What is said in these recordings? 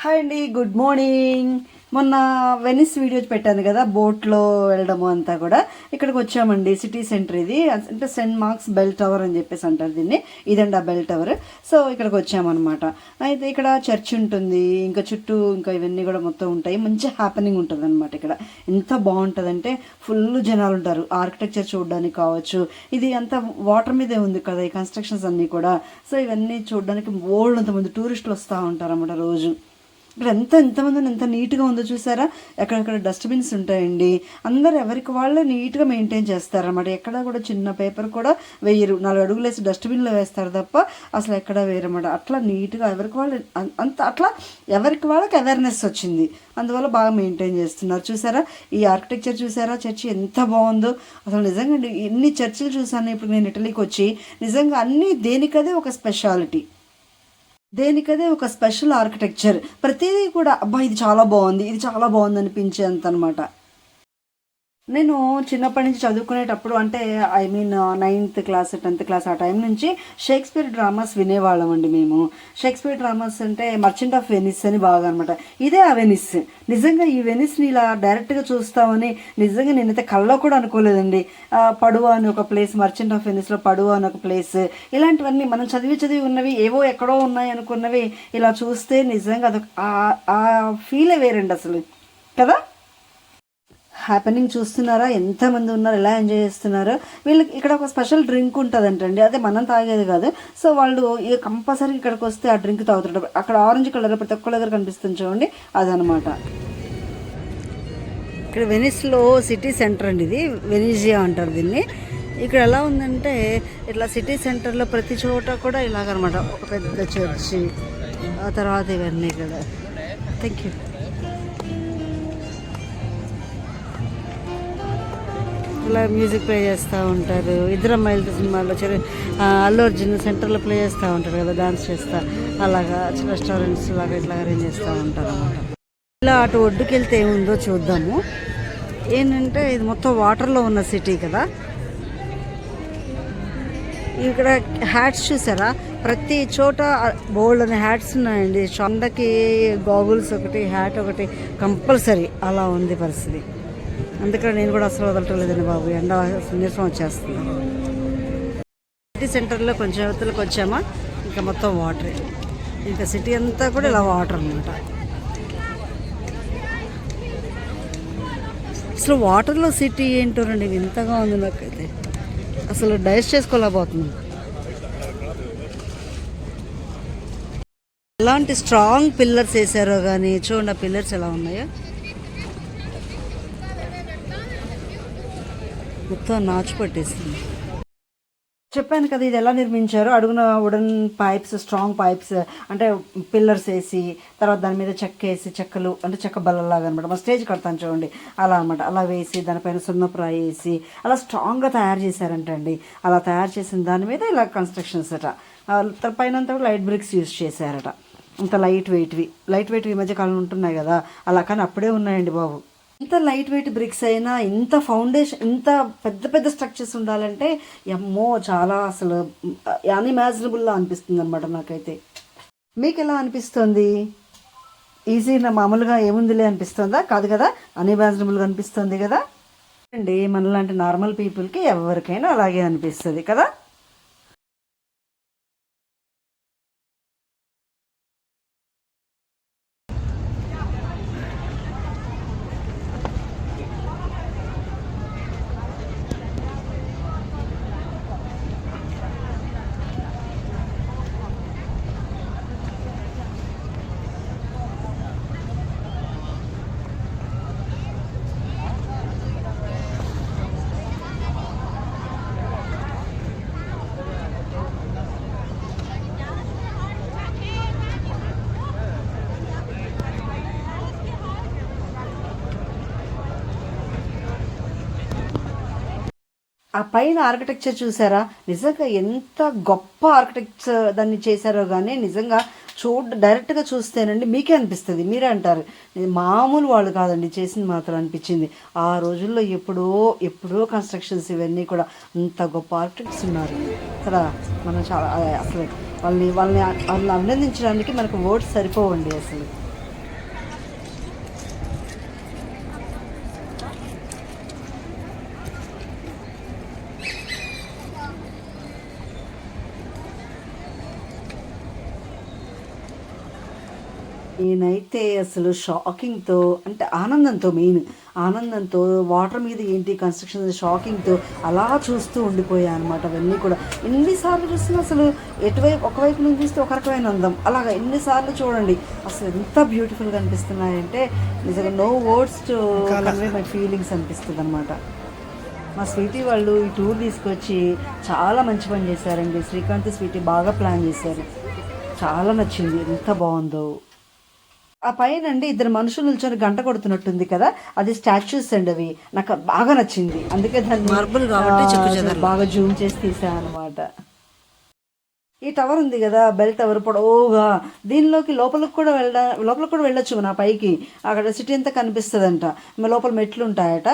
Hi అండి, good morning. మొన్న Venice video పెట్టాను కదా, బోట్లో వెళ్ళడము అంతా కూడా. ఇక్కడికి వచ్చామండి, సిటీ సెంటర్ ఇది. అంటే సెయింట్ మార్క్స్ బెల్ టవర్ అని చెప్పేసి అంటారు దీన్ని. ఇదండి ఆ బెల్ టవర్. సో ఇక్కడికి వచ్చామన్నమాట. అయితే ఇక్కడ చర్చ్ ఉంటుంది, ఇంకా చుట్టూ ఇంకా ఇవన్నీ కూడా మొత్తం ఉంటాయి. మంచి హ్యాపెనింగ్ ఉంటుంది అనమాట ఇక్కడ. ఎంత బాగుంటుందంటే ఫుల్ జనాలు ఉంటారు. ఆర్కిటెక్చర్ చూడడానికి కావచ్చు. ఇది అంతా వాటర్ మీదే ఉంది కదా ఈ కన్స్ట్రక్షన్స్ అన్నీ కూడా. సో ఇవన్నీ చూడడానికి ఓల్డ్ అంతమంది టూరిస్టులు వస్తూ ఉంటారు అన్నమాట రోజు. ఇక్కడ ఎంతమంది ఎంత నీట్గా ఉందో చూసారా. ఎక్కడెక్కడ డస్ట్బిన్స్ ఉంటాయండి. అందరు ఎవరికి వాళ్ళే నీట్గా మెయింటైన్ చేస్తారన్నమాట. ఎక్కడ కూడా చిన్న పేపర్ కూడా వేయరు. 4 అడుగులు వేసి డస్ట్బిన్లో వేస్తారు తప్ప అసలు ఎక్కడ వేయరన్నమాట. అట్లా నీట్గా ఎవరికి వాళ్ళు అట్లా ఎవరికి వాళ్ళకి అవేర్నెస్ వచ్చింది. అందువల్ల బాగా మెయింటైన్ చేస్తున్నారు. చూసారా ఈ ఆర్కిటెక్చర్, చూసారా చర్చి ఎంత బాగుందో అసలు. నిజంగా ఎన్ని చర్చిలు చూసాను ఇప్పుడు నేను ఇటలీకి వచ్చి. నిజంగా అన్నీ దేనికదే ఒక స్పెషాలిటీ, దేనికదే ఒక స్పెషల్ ఆర్కిటెక్చర్. ప్రతిదీ కూడా అబ్బా ఇది చాలా బాగుంది, ఇది చాలా బాగుంది అనిపించేంత అనమాట. నేను చిన్నప్పటి నుంచి చదువుకునేటప్పుడు, అంటే I mean 9th class 10th class ఆ టైం నుంచి షేక్స్పియర్ డ్రామాస్ వినేవాళ్ళం అండి మేము. షేక్స్పియర్ డ్రామాస్ అంటే మర్చెంట్ ఆఫ్ వెనిస్ అని బాగా అనమాట. ఇదే ఆ వెనిస్. నిజంగా ఈ వెనిస్ని ఇలా డైరెక్ట్గా చూస్తామని నిజంగా నేనైతే కళ్ళలో కూడా అనుకోలేదండి. పడువా అని ఒక ప్లేస్, మర్చెంట్ ఆఫ్ వెనిస్లో పడువా అని ఒక ప్లేస్, ఇలాంటివన్నీ మనం చదివి ఉన్నవి ఏవో ఎక్కడో ఉన్నాయి అనుకున్నవి ఇలా చూస్తే నిజంగా అదొక ఆ ఫీలే వేరండి అసలు కదా. హ్యాపెనింగ్ చూస్తున్నారా, ఎంతమంది ఉన్నారు, ఎలా ఎంజాయ్ చేస్తున్నారు. వీళ్ళకి ఇక్కడ ఒక స్పెషల్ డ్రింక్ ఉంటుందంటండి, అదే మనం తాగేది కాదు. సో వాళ్ళు కంపల్సరీ ఇక్కడికి వస్తే ఆ డ్రింక్ తాగుతుంటారు. అక్కడ ఆరెంజ్ కలర్ ప్రతి ఒక్క దగ్గర కనిపిస్తుంది చూడండి, అదనమాట. ఇక్కడ వెనిస్లో సిటీ సెంటర్ అండి ఇది, వెనీజియా అంటారు దీన్ని. ఇక్కడ ఎలా ఉందంటే ఇట్లా సిటీ సెంటర్లో ప్రతి చోట కూడా ఇలాగనమాట. ఒక పెద్ద చర్చి, ఆ తర్వాత ఇవన్నీ ఇక్కడ. Thank you. ఇలా మ్యూజిక్ ప్లే చేస్తూ ఉంటారు. ఇద్దరు అమ్మాయిలతో సినిమాలో అల్లు అర్జున్ సెంటర్లో ప్లే చేస్తూ ఉంటారు కదా, డాన్స్ చేస్తా. అలాగా రెస్టారెంట్స్ లాగా ఇట్లా అరేంజ్ చేస్తూ ఉంటారు అన్నమాట. ఇలా అటు ఒడ్డుకి వెళ్తే ఏముందో చూద్దాము. ఏంటంటే ఇది మొత్తం వాటర్లో ఉన్న సిటీ కదా. ఇక్కడ హ్యాట్స్ చూసారా, ప్రతి చోట బోల్డ్ అనే హ్యాట్స్ ఉన్నాయండి. కొండకి గాగుల్స్ ఒకటి, హ్యాట్ ఒకటి కంపల్సరీ. అలా ఉంది పరిస్థితి. అందుకని నేను కూడా అసలు వదలటం లేదండి బాబు, ఎండ నీరసం వచ్చేస్తుంది. సిటీ సెంటర్లో కొంచెం యువతలకు వచ్చామా, ఇంకా మొత్తం వాటరే. ఇంకా సిటీ అంతా కూడా ఇలా వాటర్ అనమాట. అసలు వాటర్లో సిటీ ఏంటోనండి, వింతగా ఉంది నాకైతే. అసలు డైజెస్ట్ చేసుకోలేకపోతున్నాం. ఎలాంటి స్ట్రాంగ్ పిల్లర్స్ వేసారో కానీ చూడండి, ఆ పిల్లర్స్ ఎలా ఉన్నాయో. మొత్తం నాచు పట్టేస్తుంది. చెప్పాను కదా ఇది ఎలా నిర్మించారో. అడుగున వుడెన్ పైప్స్, స్ట్రాంగ్ పైప్స్, అంటే పిల్లర్స్ వేసి తర్వాత దాని మీద చెక్క వేసి, చెక్కలు అంటే చెక్క బల్లలాగా అనమాట. మన స్టేజ్ కడతాను చూడండి అలా అనమాట. అలా వేసి దానిపైన సున్నప్రాయి వేసి అలా స్ట్రాంగ్గా తయారు చేశారంటండి. అలా తయారు చేసిన దాని మీద ఇలా కన్స్ట్రక్షన్స్ అట. పైన అంతా లైట్ బ్రిక్స్ యూజ్ చేశారట. అంత లైట్ వెయిట్వి ఈ మధ్య కాలం ఉంటున్నాయి కదా, అలా కానీ అప్పుడే ఉన్నాయండి బాబు. ఇంత లైట్ వెయిట్ బ్రిక్స్ అయినా, ఇంత ఫౌండేషన్, ఇంత పెద్ద స్ట్రక్చర్స్ ఉండాలంటే అమ్మో చాలా అసలు అన్ఇమాజినబుల్లా అనిపిస్తుంది అనమాట నాకైతే. మీకు ఎలా అనిపిస్తుంది? ఈజీగా మామూలుగా ఏముందిలే అనిపిస్తుందా? కాదు కదా, అన్ఇమాజినబుల్గా అనిపిస్తుంది కదా అండి. మనలాంటి నార్మల్ పీపుల్కి ఎవరికైనా అలాగే అనిపిస్తుంది కదా. ఆ పైన ఆర్కిటెక్చర్ చూసారా, నిజంగా ఎంత గొప్ప ఆర్కిటెక్చర్ దాన్ని చేశారో కానీ నిజంగా డైరెక్ట్గా చూస్తేనండి మీకే అనిపిస్తుంది. మీరే అంటారు మామూలు వాళ్ళు కాదండి చేసింది మాత్రం అనిపించింది. ఆ రోజుల్లో ఎప్పుడో కన్స్ట్రక్షన్స్ ఇవన్నీ కూడా. అంత గొప్ప ఆర్కిటెక్ట్స్ ఉన్నారు కదా. మనం చాలా అసలు వాళ్ళని అభినందించడానికి మనకు వర్డ్స్ సరిపోవండి అసలు. నేనైతే అసలు షాకింగ్తో, అంటే ఆనందంతో, మెయిన్ ఆనందంతో, వాటర్ మీద ఏంటి కన్స్ట్రక్షన్ షాకింగ్తో అలా చూస్తూ ఉండిపోయాను అనమాట. అవన్నీ కూడా ఎన్నిసార్లు చూసినా అసలు ఒకవైపు నుంచి చూస్తే ఒక రకమైన అందం, అలాగా ఎన్నిసార్లు చూడండి అసలు ఎంత బ్యూటిఫుల్గా అనిపిస్తున్నాయంటే నిజంగా no words to convey my feelings అనిపిస్తుంది అనమాట. మా స్వీటీ వాళ్ళు ఈ టూర్ తీసుకొచ్చి చాలా మంచి పని చేశారండి. శ్రీకాంత్ స్వీటీ బాగా ప్లాన్ చేశారు. చాలా నచ్చింది, ఎంత బాగుందో. ఆ పైన అండి ఇద్దరు మనుషులు నిల్చొని గంట కొడుతున్నట్టుంది కదా, అది స్టాచ్యూస్ అండి. అవి నాకు బాగా నచ్చింది, అందుకే దాన్ని మార్బుల్ కాబట్టి బాగా జూమ్ చేసి తీసాను అనమాట. ఈ టవర్ ఉంది కదా, బెల్ టవర్ పొడవుగా, దీనిలోకి లోపలికి కూడా వెళ్ళొచ్చు నా పైకి. అక్కడ సిటీ అంతా కనిపిస్తుందంట. లోపల మెట్లు ఉంటాయట.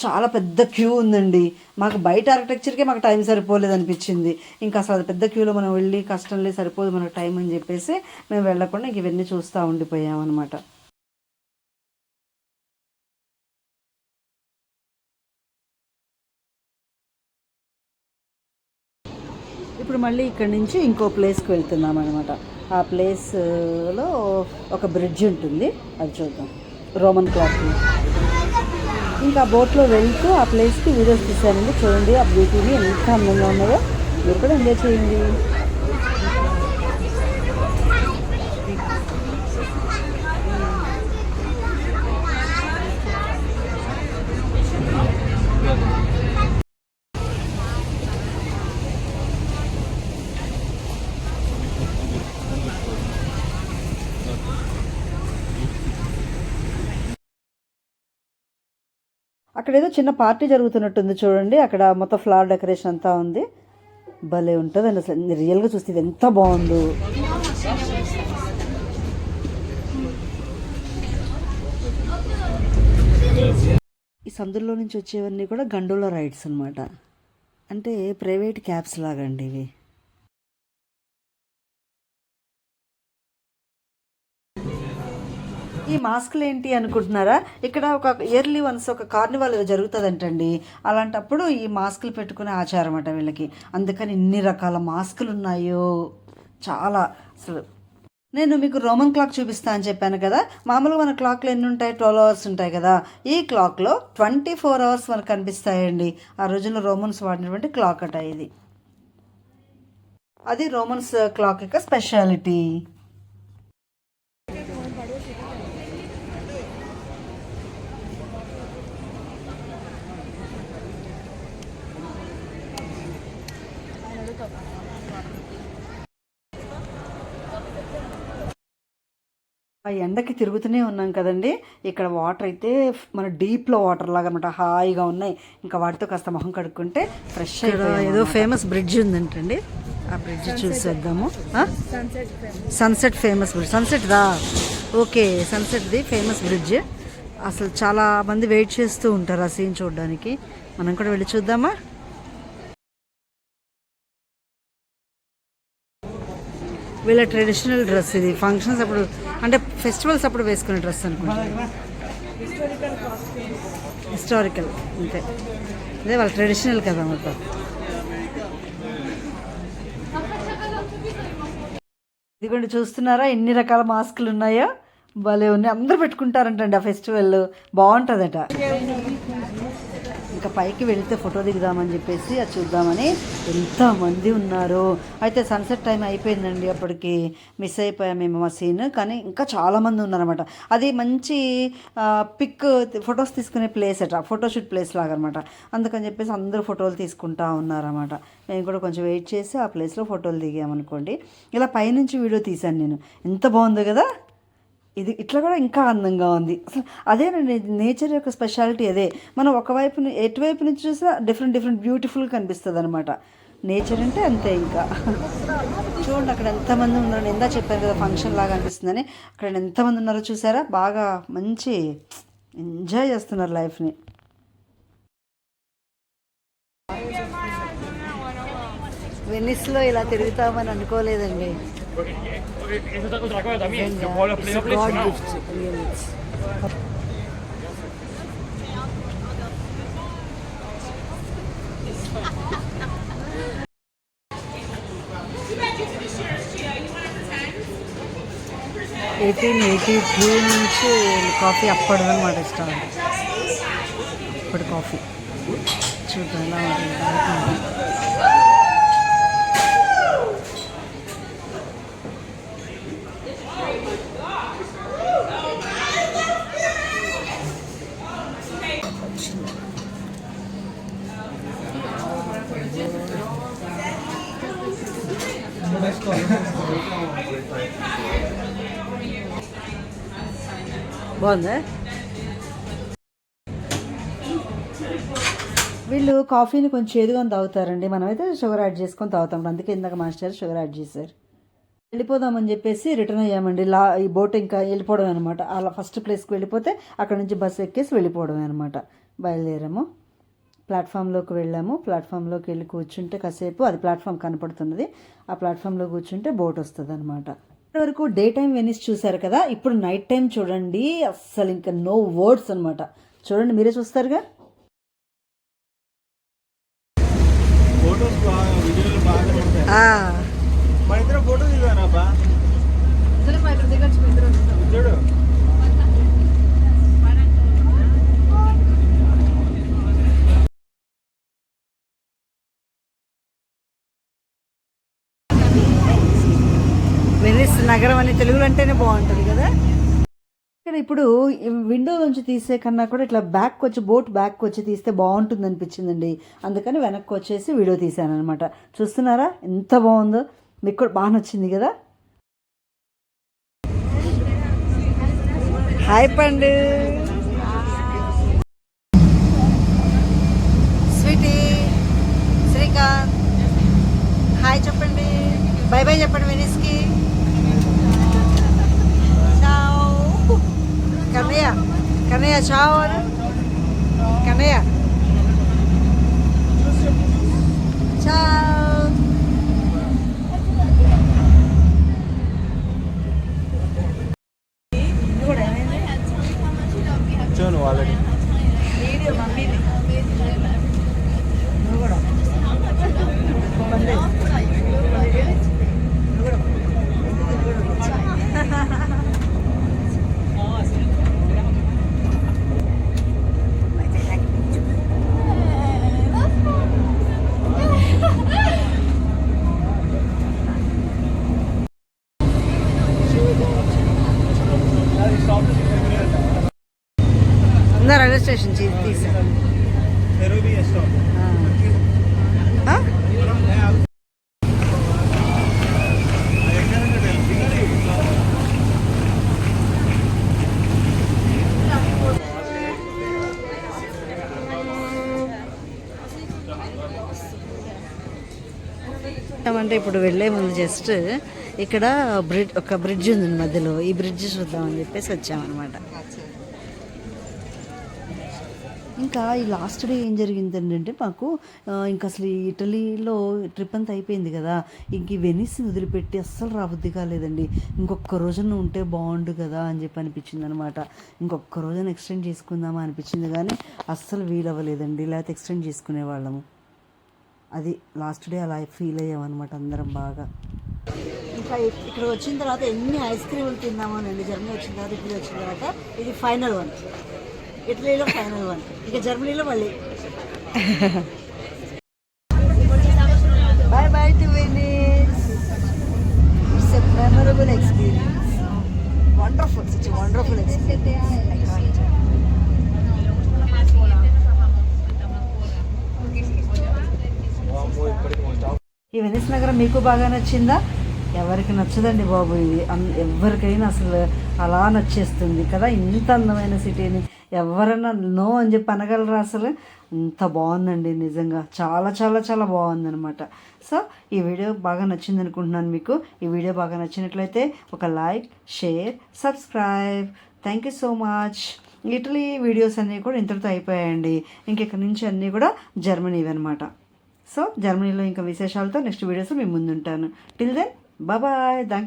చాలా పెద్ద క్యూ ఉందండి. మాకు బయట ఆర్కిటెక్చర్కే మాకు టైం సరిపోలేదు అనిపించింది. ఇంకా అసలు అది పెద్ద క్యూలో మనం వెళ్ళి కష్టం లేదు, సరిపోదు మనకు టైం అని చెప్పేసి మేము వెళ్ళకుండా ఇంక ఇవన్నీ చూస్తూ ఉండిపోయామన్నమాట. ఇప్పుడు మళ్ళీ ఇక్కడ నుంచి ఇంకో ప్లేస్కి వెళ్తున్నాం అనమాట. ఆ ప్లేస్లో ఒక బ్రిడ్జ్ ఉంటుంది, అది చూద్దాం. Roman clock. ఇంకా బోట్లో వెళ్తూ ఆ ప్లేస్కి వీడియోస్ తీశానండి. చూడండి ఆ బ్యూటీని ఎంత అందంగా ఉన్నాయో, మీరు కూడా ఎంజాయ్ చేయండి. అక్కడ ఏదో చిన్న పార్టీ జరుగుతున్నట్టుంది చూడండి. అక్కడ మొత్తం ఫ్లవర్ డెకరేషన్ అంతా ఉంది, భలే ఉంటుంది అండి. అసలు రియల్గా చూస్తే ఇది ఎంత బాగుందో. ఈ సందుల్లో నుంచి వచ్చేవన్నీ కూడా గండోలా రైడ్స్ అనమాట. అంటే ప్రైవేట్ క్యాబ్స్ లాగా అండి ఇవి. ఈ మాస్కులు ఏంటి అనుకుంటున్నారా? ఇక్కడ ఒక ఇయర్లీ వన్స్ ఒక కార్నివాల్ జరుగుతుందంటండి. అలాంటప్పుడు ఈ మాస్కులు పెట్టుకునే ఆచారం అట వీళ్ళకి. అందుకని ఇన్ని రకాల మాస్కులు ఉన్నాయో చాలా. అసలు నేను మీకు రోమన్ క్లాక్ చూపిస్తా అని చెప్పాను కదా. మామూలుగా మన క్లాక్లో ఎన్ని ఉంటాయి? 12 అవర్స్ ఉంటాయి కదా. ఈ క్లాక్లో 24 అవర్స్ మనకు కనిపిస్తాయండి. ఆ రోజుల్లో రోమన్స్ వాడినటువంటి క్లాక్ అట ఇది. అది రోమన్స్ క్లాక్ యొక్క స్పెషాలిటీ. ఆ ఎండకి తిరుగుతూనే ఉన్నాం కదండి. ఇక్కడ వాటర్ అయితే మన డీప్లో వాటర్ లాగా అనమాట, హాయిగా ఉన్నాయి. ఇంకా వాటితో కాస్త మొహం కడుక్కుంటే ఫ్రెష్ అయిపోయి. ఏదో ఫేమస్ బ్రిడ్జ్ ఉందంటండి, ఆ బ్రిడ్జ్ చూసేద్దాము. సన్సెట్ ఫేమస్ బ్రిడ్జ్, సన్సెట్ దా, ఓకే, సన్సెట్ది ఫేమస్ బ్రిడ్జ్. అసలు చాలా మంది వెయిట్ చేస్తూ ఉంటారు ఆ సీన్ చూడడానికి. మనం కూడా వెళ్ళి చూద్దామా? వీళ్ళ ట్రెడిషనల్ డ్రెస్ ఇది. ఫంక్షన్స్ అప్పుడు, అంటే ఫెస్టివల్స్ అప్పుడు వేసుకునే డ్రెస్ అనుకుంటా. హిస్టారికల్ అంతే, అదే వాళ్ళ ట్రెడిషనల్ కదా మొత్తం. ఇదిగోండి చూస్తున్నారా ఎన్ని రకాల మాస్కులు ఉన్నాయో, భలే ఉన్నాయి. అందరూ పెట్టుకుంటారంటండి ఆ ఫెస్టివల్, బాగుంటుందట. ఇంకా పైకి వెళితే ఫోటో దిగుదామని చెప్పేసి అది చూద్దామని ఎంతమంది ఉన్నారు. అయితే సన్సెట్ టైం అయిపోయిందండి, అప్పటికి మిస్ అయిపోయాం మేము ఆ సీన్. కానీ ఇంకా చాలామంది ఉన్నారనమాట. అది మంచి ఫొటోస్ తీసుకునే ప్లేస్ అట, ఫోటోషూట్ ప్లేస్ లాగా అనమాట. అందుకని చెప్పేసి అందరూ ఫోటోలు తీసుకుంటా ఉన్నారన్నమాట. మేము కూడా కొంచెం వెయిట్ చేసి ఆ ప్లేస్లో ఫోటోలు దిగామనుకోండి. ఇలా పైనుంచి వీడియో తీశాను నేను, ఎంత బాగుందో కదా. ఇది ఇట్లా కూడా ఇంకా అందంగా ఉంది. అసలు అదేనండి నేచర్ యొక్క స్పెషాలిటీ అదే. మనం ఒకవైపు ఎటువైపు నుంచి చూసినా డిఫరెంట్ బ్యూటిఫుల్గా కనిపిస్తుంది అనమాట. నేచర్ అంటే అంతే. ఇంకా చూడండి అక్కడ ఎంతమంది ఉన్నారు. నేను చెప్పాను కదా ఫంక్షన్ లాగా అనిపిస్తుందని. అక్కడ ఎంతమంది ఉన్నారో చూసారా? బాగా మంచి ఎంజాయ్ చేస్తున్నారు లైఫ్ని. వెనిస్లో ఇలా తిరుగుతామని అనుకోలేదండి. Es otra cosa también, que jugó los playoffs lesionados. 1882 నుంచి కాఫీ అప్పటిదన్నమాట స్టార్ట్. అప్పటి కాఫీ చూద్దాం ఎలా ఉంటుంది. బాగుందా? వీళ్ళు కాఫీని కొంచెం చేదుగా తాగుతారండి, మనమైతే షుగర్ యాడ్ చేసుకొని తాగుతాం. అందుకే ఇందాక మాస్టర్ షుగర్ యాడ్ చేశారు. వెళ్ళిపోదామని చెప్పేసి రిటర్న్ అయ్యామండి. ఈ బోట్ ఇంకా వెళ్ళిపోవడం అనమాట. అలా ఫస్ట్ ప్లేస్కి వెళ్ళిపోతే అక్కడ నుంచి బస్సు ఎక్కేసి వెళ్ళిపోవడమే అనమాట. బయలుదేరాము, ప్లాట్ఫామ్లోకి వెళ్ళాము. ప్లాట్ఫామ్లోకి వెళ్ళి కూర్చుంటే కాసేపు అది ప్లాట్ఫామ్ కనపడుతున్నది, ఆ ప్లాట్ఫామ్లో కూర్చుంటే బోట్ వస్తుంది అనమాట. వరకు డే టైం వెనిస్ చూసారు కదా, ఇప్పుడు నైట్ టైం చూడండి. అస్సలు ఇంకా నో వర్డ్స్ అనమాట. చూడండి, మీరే చూస్తారుగా. వెనిస్ నగరం అని తెలుగులో అంటేనే బాగుంటుంది కదా. ఇక్కడ ఇప్పుడు విండో నుంచి తీసే కన్నా కూడా ఇట్లా బ్యాక్ వచ్చి బోట్ బ్యాక్ వచ్చి తీస్తే బాగుంటుంది అనిపించిందండి. అందుకని వెనక్కి వచ్చేసి వీడియో తీసాను అనమాట. చూస్తున్నారా ఎంత బాగుందో? మీకు కూడా బాగా నచ్చింది కదా. హాయ్ పండు, స్వీటీ, శ్రీకాంత్ హాయ్ చెప్పండి, బై బై చెప్పండి వెనిస్కి. కన్నయ్య కన్నయ్య చావు కన్నయ్య చావు. ఆల్రెడీ వీడియో మమ్మీది నువ్వు కూడా రైల్వే స్టేషన్ తీసా. అంటే ఇప్పుడు వెళ్ళే ముందు జస్ట్ ఇక్కడ ఒక బ్రిడ్జ్ ఉంది మధ్యలో, ఈ బ్రిడ్జ్ చూద్దామని చెప్పేసి వచ్చామన్నమాట. ఇంకా ఈ లాస్ట్ డే ఏం జరిగింది అంటే మాకు ఇంకా అసలు ఈ ఇటలీలో ట్రిప్ అంతా అయిపోయింది కదా, ఇంక ఈ వెనిస్ని వదిలిపెట్టి అస్సలు రాబుద్ది కాలేదండి. ఇంకొక రోజున ఉంటే బాగుండు కదా అని చెప్పి అనిపించింది అనమాట. ఇంకొక రోజున ఎక్స్టెండ్ చేసుకుందామా అనిపించింది, కానీ అస్సలు వీలవ్వలేదండి. లేకపోతే ఎక్స్టెండ్ చేసుకునే వాళ్ళము. అది లాస్ట్ డే అలా ఫీల్ అయ్యామన్నమాట అందరం బాగా. ఇంకా ఇక్కడ వచ్చిన తర్వాత ఎన్ని ఐస్ క్రీములు తిన్నామోనండి. జర్మనీ వచ్చిన తర్వాత, ఇటలీ వచ్చిన తర్వాత ఇది ఫైనల్ వన్. ఇటలీలో ఫైనల్ వన్, ఇక జర్మనీలో మళ్ళీ. By by to Venice. It's a memorable experience. Wonderful, such a wonderful experience. ఈ వెనిస్ నగరం మీకు బాగా నచ్చిందా? ఎవరికి నచ్చదండి బాబు, ఇది ఎవరికైనా అసలు అలా నచ్చేస్తుంది కదా. ఇంత అందమైన సిటీని ఎవరైనా నో అని చెప్పి అనగలరా? అసలు ఇంత బాగుందండి నిజంగా, చాలా చాలా చాలా బాగుందనమాట. సో ఈ వీడియో బాగా నచ్చింది అనుకుంటున్నాను మీకు. ఈ వీడియో బాగా నచ్చినట్లయితే ఒక like, share, subscribe. Thank you so much. Italy videos అన్నీ కూడా ఇంతటితో అయిపోయాయండి. ఇంకెక్కడి నుంచి అన్నీ కూడా జర్మనీవి అనమాట. సో జర్మనీలో ఇంకా విశేషాలతో నెక్స్ట్ వీడియోస్ మీ ముందుంటాను. Till then bye.